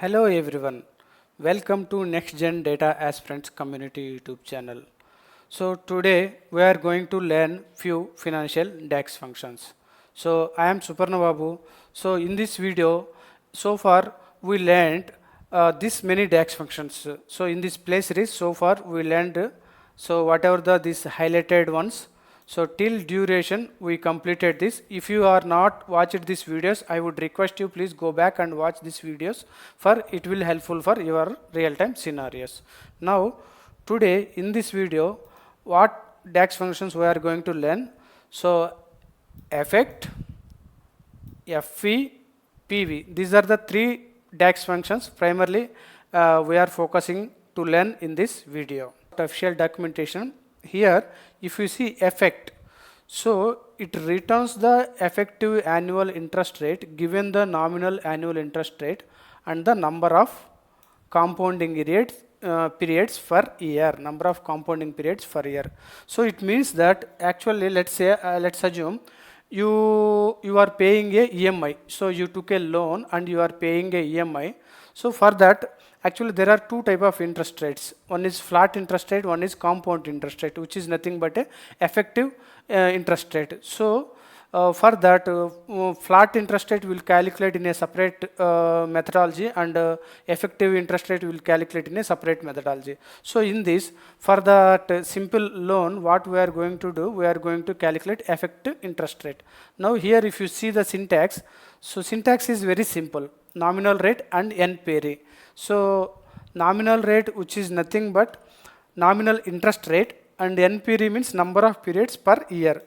Hello everyone, welcome to NextGen Data Aspirants community YouTube channel. So today we are going to learn few financial DAX functions. So I am Suparna Babu. So in this video, so far we learned this many DAX functions. So in this play series, so far we learned so whatever these highlighted ones. So till duration we completed this. If you are not watched these videos, I would request you please go back and watch these videos for it will helpful for your real-time scenarios. Now today in this video what DAX functions we are going to learn. So effect, FV, PV. These are the three DAX functions primarily we are focusing to learn in this video. Official documentation. Here if you see effect, so it returns the effective annual interest rate given the nominal annual interest rate and the number of compounding periods per year, number of compounding periods per year. So it means that actually let's say let's assume you are paying a EMI. So you took a loan and you are paying a EMI. So for that actually there are two type of interest rates. One is flat interest rate, one is compound interest rate, which is nothing but a effective interest rate. So for that flat interest rate will calculate in a separate methodology and effective interest rate will calculate in a separate methodology. So in this, for that simple loan, what we are going to do, we are going to calculate effective interest rate. Now here if you see the syntax, so syntax is very simple, nominal rate and NPRE. So nominal rate, which is nothing but nominal interest rate, and NPRE means number of periods per year.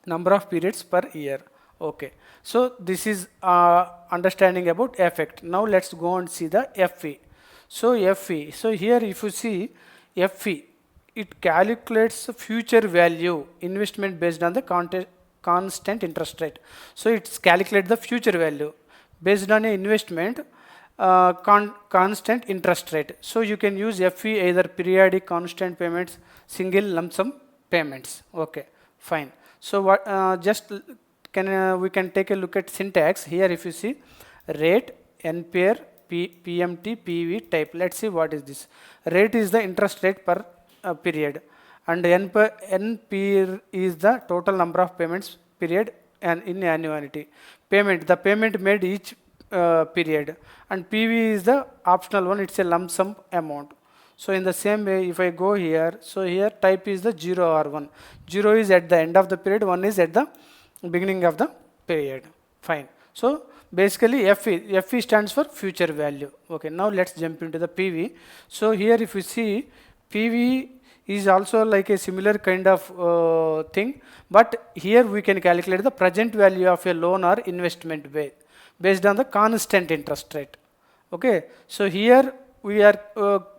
Number of periods per year. Okay. So this is understanding about effect. Now let's go and see the FE. So FE. So here if you see FE, it calculates future value investment based on the constant interest rate. So it's calculate the future value based on a investment constant interest rate. So you can use FE either periodic constant payments, single lump sum payments. Okay, fine. So what just can we can take a look at syntax here. If you see rate, NPR, PMT, PV type. Let's see what is this. Rate is the interest rate per period, and NPR is the total number of payments period and in annuity. Payment, the payment made each period, and PV is the optional one. It's a lump sum amount. So in the same way, if I go here, so here type is the 0 or 1. 0 is at the end of the period, 1 is at the beginning of the period. Fine. So basically FE stands for future value. Okay, now let's jump into the PV. So here if you see PV is also like a similar kind of thing, but here we can calculate the present value of a loan or investment based on the constant interest rate. Okay, so here we are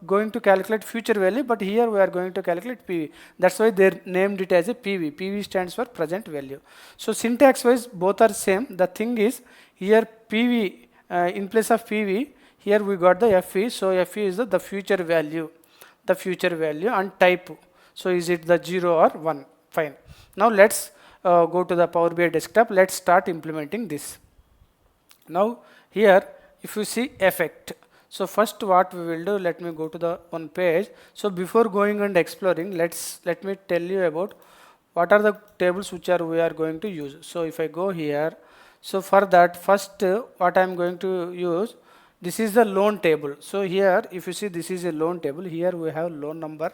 going to calculate future value, but here we are going to calculate PV. That's why they named it as a PV. PV stands for present value. So syntax wise both are same. The thing is here PV in place of PV, here we got the FE. So FE is the future value, and type. So is it the 0 or 1? Fine. Now let's go to the Power BI desktop. Let's start implementing this. Now here if you see effect. So first what we will do, let me go to the one page. So before going and exploring, let me tell you about what are the tables which we are going to use. So if I go here, so for that first what I am going to use, this is the loan table. So here if you see this is a loan table. Here we have loan number,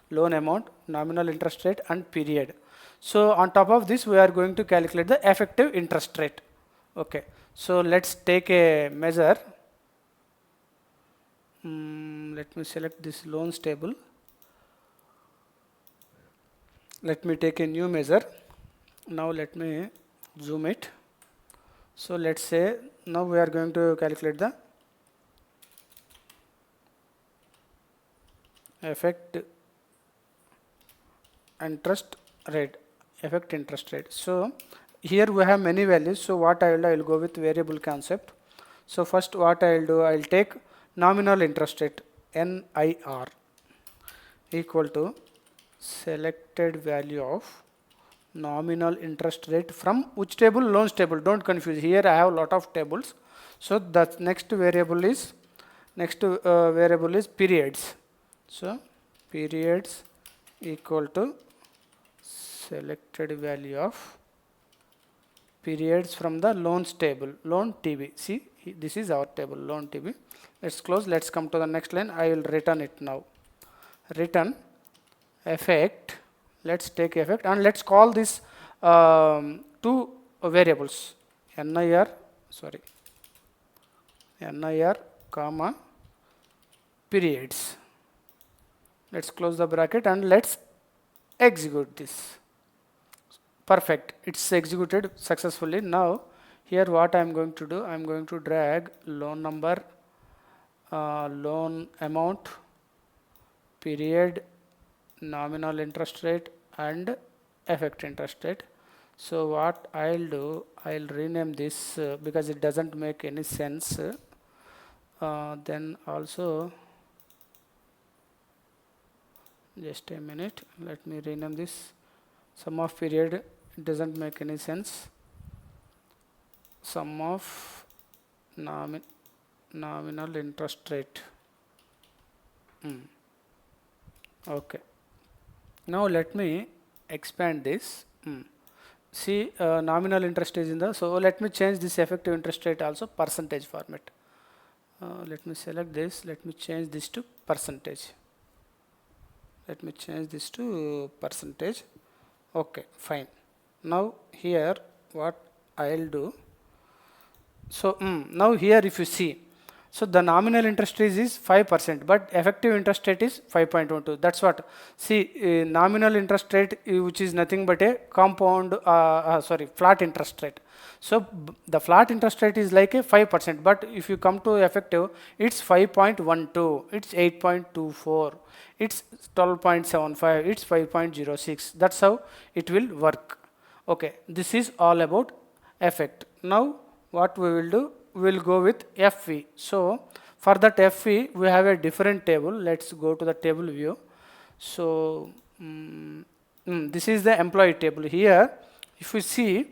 loan amount, nominal interest rate and period. So on top of this we are going to calculate the effective interest rate. Okay. So let's take a measure. Let me select this loans table. Let me take a new measure. Now let me zoom it. So let's say now we are going to calculate the effect interest rate. So here we have many values. So what I will go with variable concept. So first what I will do, I will take nominal interest rate NIR equal to selected value of nominal interest rate from which table? Loans table. Don't confuse. Here I have a lot of tables. So the next variable is next variable is periods. So periods equal to selected value of periods from the loans table, loan TB. See, this is our table, loan TB. Let's close. Let's come to the next line. I will return it now. Return effect. Let's take effect and let's call this two variables, NIR comma periods. Let's close the bracket and let's execute this. Perfect, it's executed successfully. Now here what I am going to do, I am going to drag loan number, loan amount, period, nominal interest rate and effect interest rate. So what I'll do, I'll rename this because it doesn't make any sense. Then also, just a minute, let me rename this. Sum of period, it doesn't make any sense. Sum of nominal interest rate. Okay. Now let me expand this. See, nominal interest is in the, so let me change this effective interest rate also percentage format. Let me select this, let me change this to percentage. Let me change this to percentage. Okay, fine. Now here what I'll do, so now here if you see, so the nominal interest rate is 5%, but effective interest rate is 5.12. That's what. See, nominal interest rate, which is nothing but a compound, flat interest rate. So the flat interest rate is like a 5%, but if you come to effective, it's 5.12, it's 8.24, it's 12.75, it's 5.06. That's how it will work. Okay, this is all about effect. Now what we will do, we will go with FV. So for that FV, we have a different table. Let's go to the table view. So this is the employee table. Here, if we see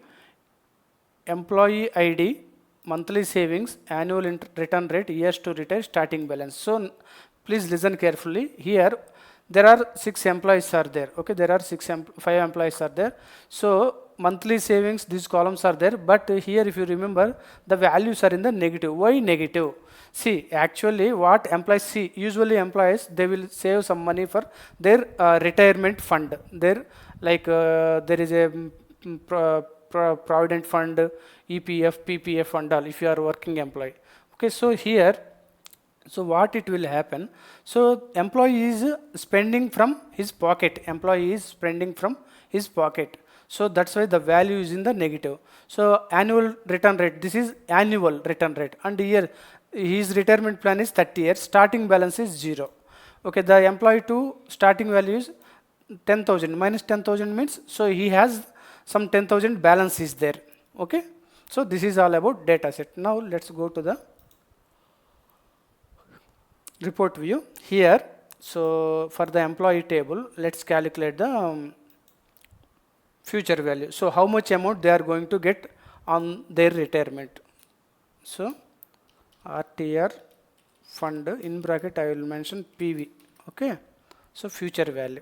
employee ID, monthly savings, annual return rate, years to retire, starting balance. So please listen carefully. Here there are 6 employees are there. Okay, there are 5 employees are there. So monthly savings, these columns are there, but here if you remember, the values are in the negative. Why negative? See, actually what employees see, usually employees, they will save some money for their retirement fund. There is a provident fund, EPF, PPF and all, if you are working employee. Okay, so here, so what it will happen, so employee is spending from his pocket, so that's why the value is in the negative. So annual return rate, this is annual return rate, and here his retirement plan is 30 years, starting balance is 0. Okay, the employee to starting value is 10,000, minus 10,000 means, so he has some 10,000 balance is there. Okay, so this is all about data set. Now let's go to the report view. Here, so for the employee table, let's calculate the future value. So how much amount they are going to get on their retirement. So RTR fund, in bracket I will mention PV. Okay, so future value.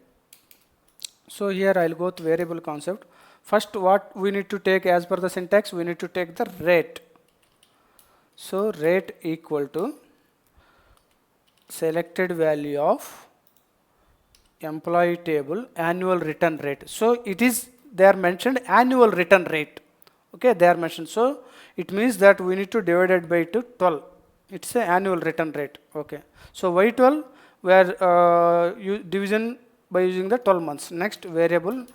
So here I will go to variable concept. First, what we need to take as per the syntax, we need to take the rate. So rate equal to selected value of employee table annual return rate. So it is, they are mentioned annual return rate. Okay, they are mentioned. So it means that we need to divide it by 12. It's an annual return rate. Okay, so why 12? We are division by using the 12 months. Next variable,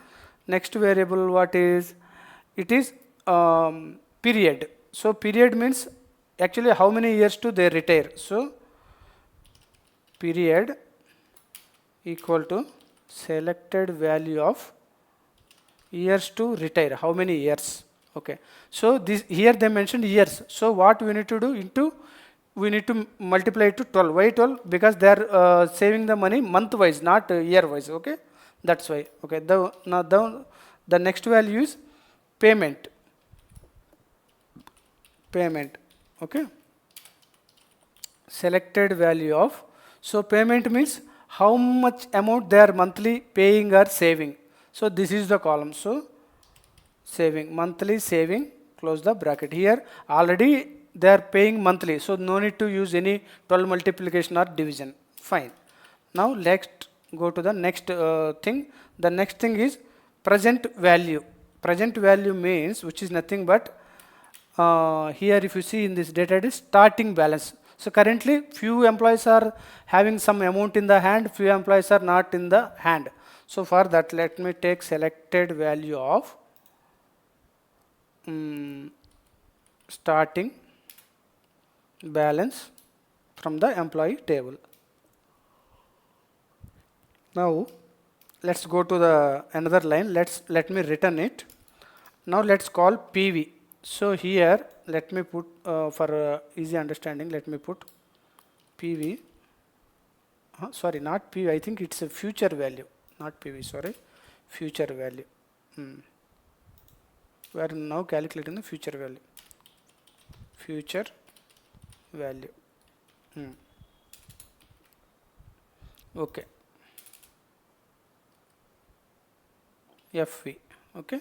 what is? It is period. So period means actually how many years to they retire. So period equal to selected value of years to retire, how many years. Okay, so this here they mentioned years. So what we need to do, we need to multiply it to 12. Why 12? Because they are saving the money month wise, not year wise. Okay, that's why. Okay, now the next value is payment. Okay, selected value of, so payment means how much amount they are monthly paying or saving. So this is the column. So saving, monthly saving, close the bracket. Here already they are paying monthly, so no need to use any 12 multiplication or division. Fine. Now let's go to the next thing. The next thing is present value. Present value means, which is nothing but here if you see in this data, it is starting balance. So currently few employees are having some amount in the hand, few employees are not in the hand. So for that, let me take selected value of starting balance from the employee table. Now let's go to the another line. Let me return it. Now let's call PV. So here let me put for easy understanding, let me put PV. Sorry, not PV. I think it's a future value, not PV. Sorry, future value. We are now calculating the future value. Future value. Okay. FV. Okay.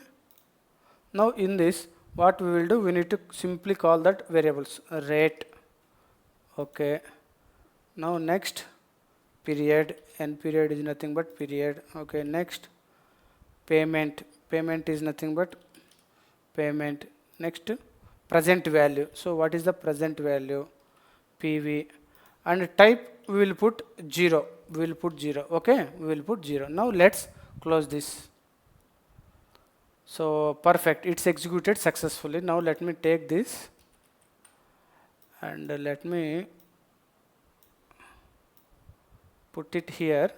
Now in this, what we will do, we need to simply call that variables rate. Okay. Now next period, and period is nothing but period. Okay. Next payment. Payment is nothing but payment. Next present value. So what is the present value? PV. And type we will put 0. We will put 0. Okay. We will put 0. Now let's close this. So perfect, it's executed successfully. Now let me take this and let me put it here.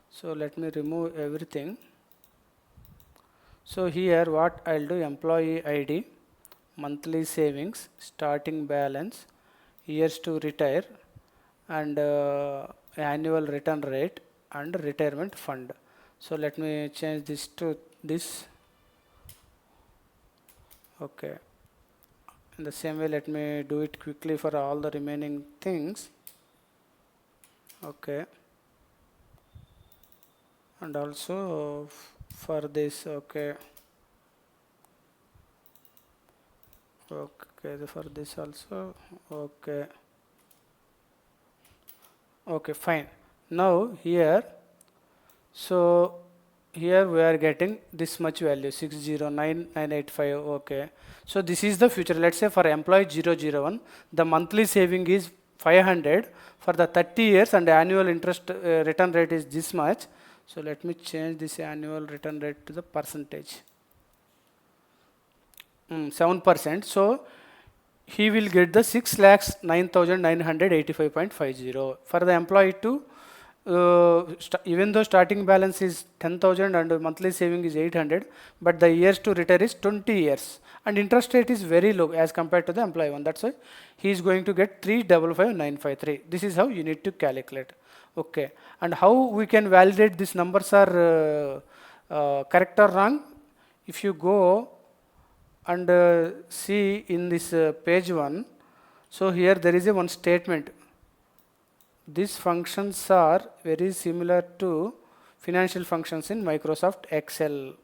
So let me remove everything. So here what I'll do, employee ID, monthly savings, starting balance, years to retire, and annual return rate and retirement fund. So let me change this to this. Okay. In the same way, let me do it quickly for all the remaining things. Okay. And also for this, okay. Okay, for this also, okay. Okay, fine. Now here, so here we are getting this much value 609985. Okay, so this is the future. Let's say for employee 001, the monthly saving is 500 for the 30 years, and annual interest return rate is this much. So let me change this annual return rate to the percentage, 7%. So he will get the 6,09,985.50 for the employee to. Even though starting balance is 10,000 and monthly saving is 800, but the years to retire is 20 years, and interest rate is very low as compared to the employee one. That's why he is going to get 355,953. This is how you need to calculate. Okay, and how we can validate these numbers are correct or wrong? If you go and see in this page 1, so here there is a one statement. These functions are very similar to financial functions in Microsoft Excel.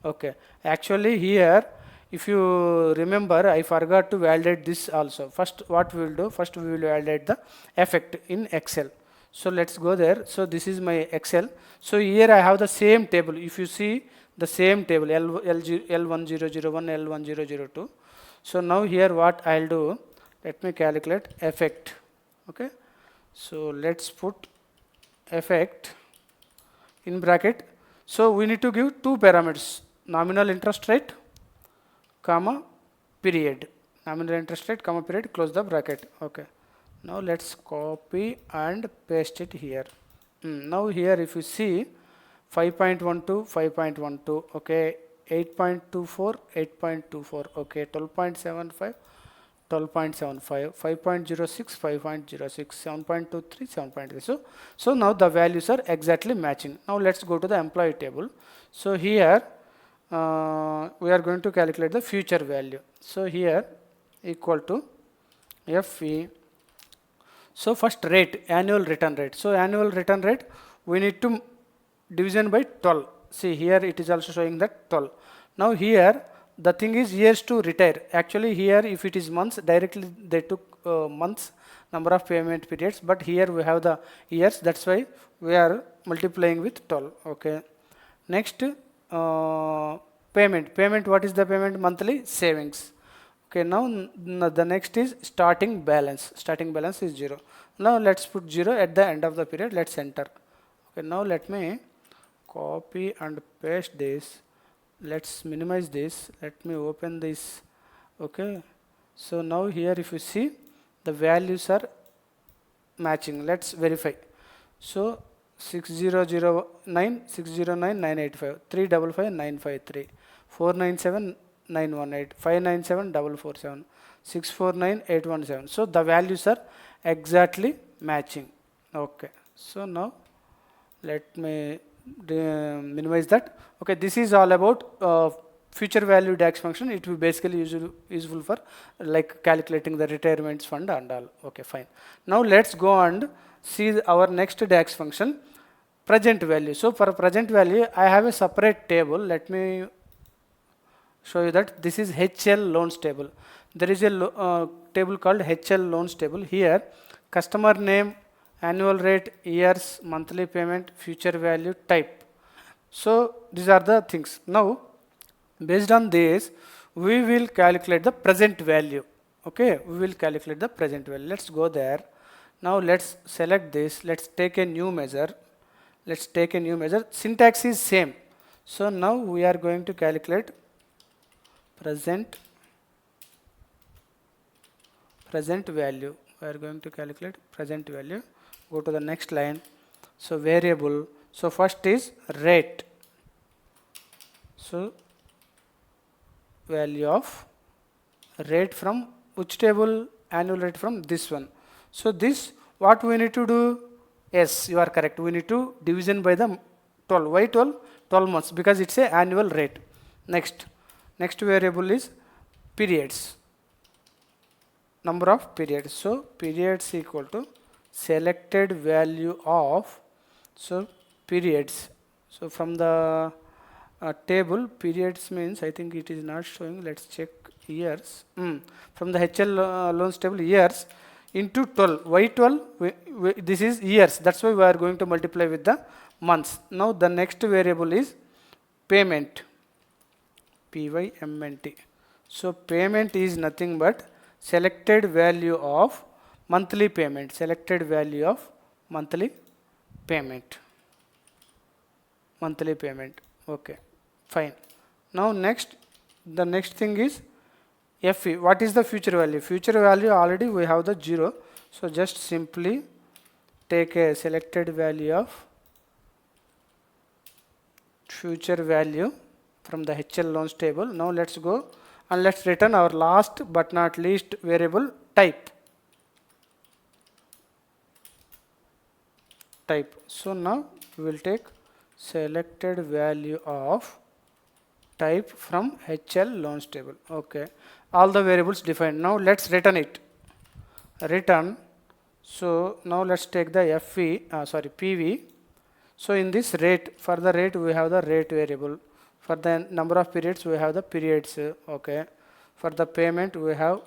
Okay, actually here if you remember, I forgot to validate this also. First what we will do, first we will validate the effect in Excel. So let's go there. So this is my Excel. So here I have the same table. If you see the same table, L1001, L1002. So now here what I'll do, let me calculate effect. Okay, so let's put effect in bracket. So we need to give two parameters, nominal interest rate, comma, period. Nominal interest rate, comma, period, close the bracket. Okay, now let's copy and paste it here. Now here if you see 5.12, 5.12, okay, 8.24, 8.24, okay, 12.75, 12.75, 5.06, 5.06, 7.23, 7.3. So now the values are exactly matching. Now let's go to the employee table. So here we are going to calculate the future value. So here equal to FE. So first rate, annual return rate. So annual return rate, we need to division by 12. See here it is also showing that 12. Now here the thing is years to retire. Actually here if it is months, directly they took months, number of payment periods, but here we have the years, that's why we are multiplying with 12. Okay. Next payment, what is the payment? Monthly savings. Okay, now the next is starting balance. Starting balance is 0. Now let's put 0 at the end of the period. Let's enter. Okay, now let me copy and paste this. Let's minimize this. Let me open this. Okay, so now here if you see the values are matching. Let's verify. So 6009 609 985 355 953 497 918 597 447 649 817. So the values are exactly matching. Okay, so now let me minimize that. Okay, this is all about future value DAX function. It will basically useful for like calculating the retirement fund and all. Okay, fine. Now let's go and see our next DAX function, present value. So for present value I have a separate table. Let me show you that this is HL loans table. There is a table called HL loans table. Here customer name, annual rate, years, monthly payment, future value, type. So these are the things. Now based on this we will calculate the present value. Okay, we will calculate the present value. Let's go there. Now let's select this. Let's take a new measure. Let's take a new measure. Syntax is same. So now we are going to calculate present value. We are going to calculate present value. Go to the next line. So variable. So first is rate. So value of rate from which table? Annual rate from this one. So this what we need to do? Yes, you are correct. We need to division by the 12. Why 12? 12 months, because it's a annual rate. Next variable is periods, number of periods. So periods equal to selected value of, so periods. So from the table, periods means, I think it is not showing. Let's check years. From the HL loans table, years into 12. Why 12? This is years. That's why we are going to multiply with the months. Now the next variable is payment. PYMNT. So payment is nothing but selected value of monthly payment. Selected value of monthly payment. Monthly payment. Okay, fine. Now the next thing is FE. What is the future value? Future value already we have the 0. So just simply take a selected value of future value from the HL loans table. Now let's go and let's return our last but not least variable, type. So now we will take selected value of type from HL loans table. Okay, all the variables defined. Now let's return it. Return. So now let's take the PV. So in this rate, for the rate we have the rate variable. For the number of periods we have the periods. Okay. For the payment we have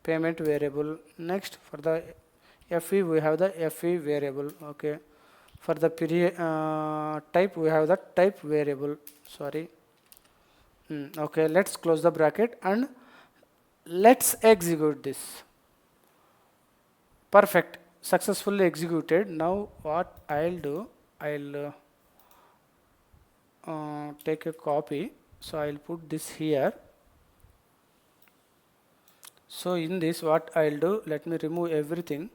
payment variable. Next for the FE we have the FE variable. Okay. For the period type we have the type variable. Sorry. Okay, let's close the bracket and let's execute this. Perfect, successfully executed. Now what I'll do, I'll take a copy. So I'll put this here. So in this what I'll do, let me remove everything.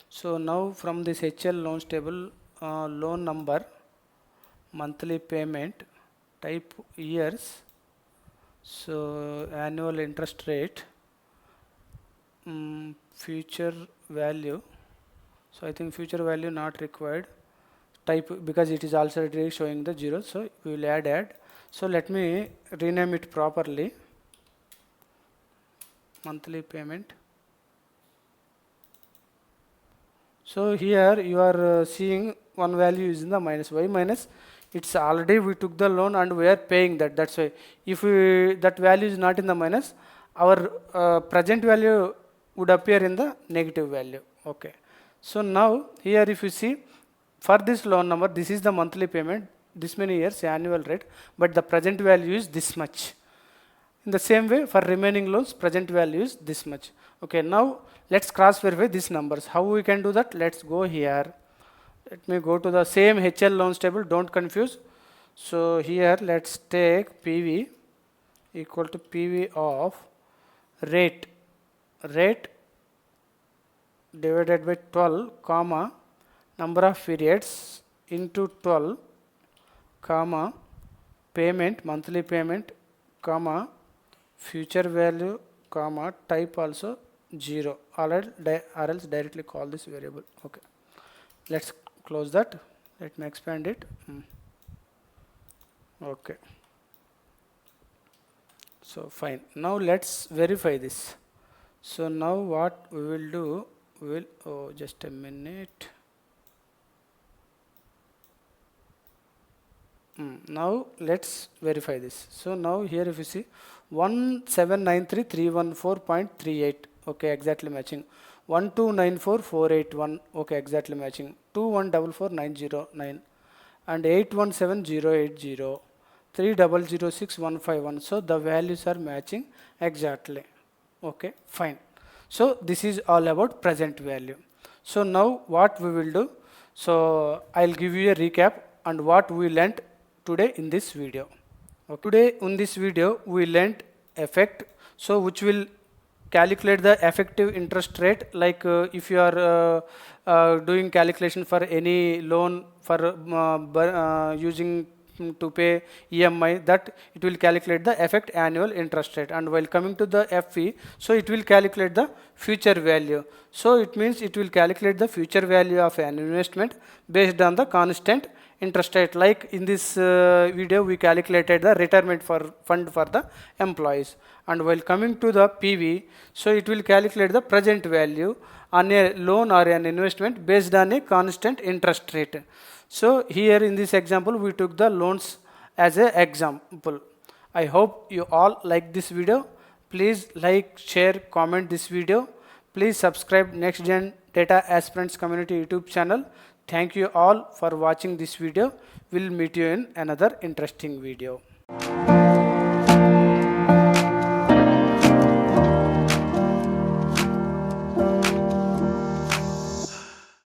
So now from this HL loans table, loan number, monthly payment, type years, so annual interest rate, future value. So I think future value not required, type because it is also showing the 0. So we will add. So let me rename it properly. monthly payment. So here you are seeing one value is in the minus. Why minus? It's already we took the loan and we are paying that. That's why if that value is not in the minus, our present value would appear in the negative value. Okay. So now here if you see for this loan number, this is the monthly payment, this many years annual rate, but the present value is this much. In the same way for remaining loans, present value is this much. Okay, now let's cross verify these numbers. How we can do that? Let's go here. Let me go to the same HL loans table, don't confuse. So here let's take PV equal to PV of rate divided by 12 comma number of periods into 12 comma payment, monthly payment comma future value comma type also 0, or else directly call this variable. Okay, let's close that. Let me expand it. Okay, so fine. Now let's verify this. So now what we will do, we will just a minute. Now let's verify this. So now here if you see 1793314.38, okay, exactly matching. 1294481, okay, exactly matching. 2144909 and 817080, 300651. So the values are matching exactly. Okay, fine. So this is all about present value. So now what we will do, so I'll give you a recap and what we learnt today in this video. Okay. Today in this video we learnt effect, so which will calculate the effective interest rate, like if you are doing calculation for any loan for using to pay EMI, that it will calculate the effect annual interest rate. And while coming to the FE, so it will calculate the future value. So it means it will calculate the future value of an investment based on the constant interest rate. Like in this video we calculated the retirement fund for the employees. And while coming to the PV, so it will calculate the present value on a loan or an investment based on a constant interest rate. So here in this example we took the loans as an example. I hope you all like this video. Please like, share, comment this video. Please subscribe NextGen Data Aspirants Community YouTube channel. Thank you all for watching this video. We'll meet you in another interesting video.